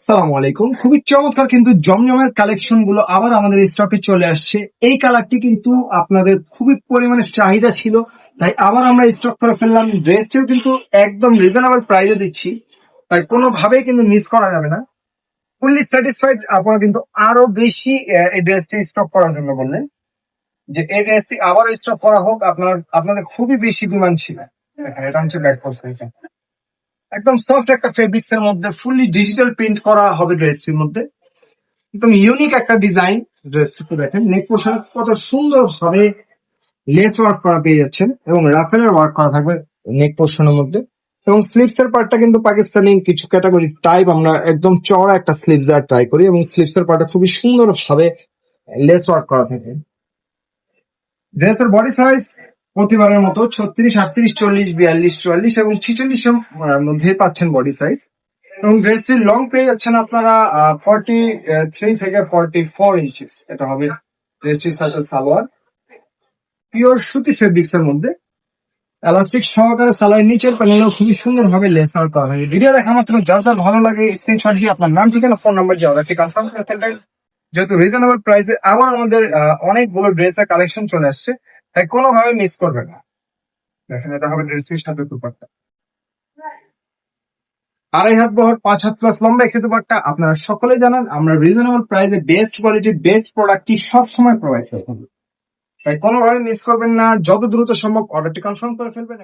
সালামু আলাইকুম। খুবই চমৎকার কিন্তু জমজমের কালেকশন গুলো আবার আমাদের স্টকে চলে আসছে। এই কালারটি কিন্তু আপনাদের খুবই পরিমাণে চাহিদা ছিল, তাই আবার আমরা স্টক করে ফেললাম। ড্রেসটিও কিন্তু একদম রিজনেবল প্রাইসে দিচ্ছি, তাই কোনোভাবেই কিন্তু মিস করা যাবে না। ফুললি স্যাটিসফাইড আপনারা কিন্তু আরো বেশি এই ড্রেসটি স্টক করার জন্য বললেন যে এই ড্রেসটি আবার স্টক করা হোক। আপনাদের খুবই বেশি ডিমান্ড ছিল। দেখেন, এটা হচ্ছে ব্যাক পোর্শন। একদম সফট একটা ফেব্রিক্স এর মধ্যে ফুললি ডিজিটাল প্রিন্ট করা হবে ড্রেসটির মধ্যে। একদম ইউনিক একটা ডিজাইন। ড্রেসটিতে দেখেন নেক পোর্শন কত সুন্দর ভাবে লেস ওয়ার্ক করা পেয়ে যাচ্ছেন এবং রাফেলের ওয়ার্ক করা থাকবে নেক পোর্শনের মধ্যে। এবং স্লিভস এর পার্টটা কিন্তু পাকিস্তানি কিছু ক্যাটাগরি টাইপ আমরা একদম চওড়া একটা স্লিভস দেওয়ার ট্রাই করি এবং স্লিভস এর পার্টটা খুবই সুন্দর ভাবে লেস ওয়ার্ক করা থাকে। ড্রেসের বডি সাইজ প্রতিবারের মতো 36, 38, 40, 42, 44 এবং 46 এর মধ্যে পাচ্ছেন বডি সাইজ। এবং ড্রেসটির লং পেয়ে যাচ্ছেন আপনারা 43 থেকে 44 ইঞ্চিস। এটা হবে ড্রেসটির সাথে সালোয়ার। পিওর সুতি ফেব্রিক্স এর মধ্যে এলাস্টিক সহকারে সালোয়ার নিচের প্যানেলেও খুবই সুন্দর ভাবে লেস আউট করা হয়। ভিডিও দেখা মাত্র যার যার ভালো লাগে স্ক্রিনশট দিয়ে আপনার নাম, ঠিকানা, ফোন নাম্বার যাওয়ার একটি কনফার্ম করে ফেলবেন। যেহেতু রিজনেবল প্রাইসে আবার আমাদের অনেকগুলো ড্রেসের কালেকশন চলে আসছে, তাই কোনোভাবে মিস করবে না। দেখেন, এটা হবে ড্রেসটির সাথে দুপাট্টা। 2.5 হাত বহর, 5 হাত প্লাস লম্বা একটি দুপাট্টা। আপনারা সকলেই জানেন আমরা রিজনেবল প্রাইসে বেস্ট কোয়ালিটির বেস্ট প্রোডাক্টটি সবসময় প্রোভাইড করে থাকি, তাই কোনোভাবে মিস করবেন না। যত দ্রুত সম্ভব অর্ডারটি কনফার্ম করে ফেলবেন।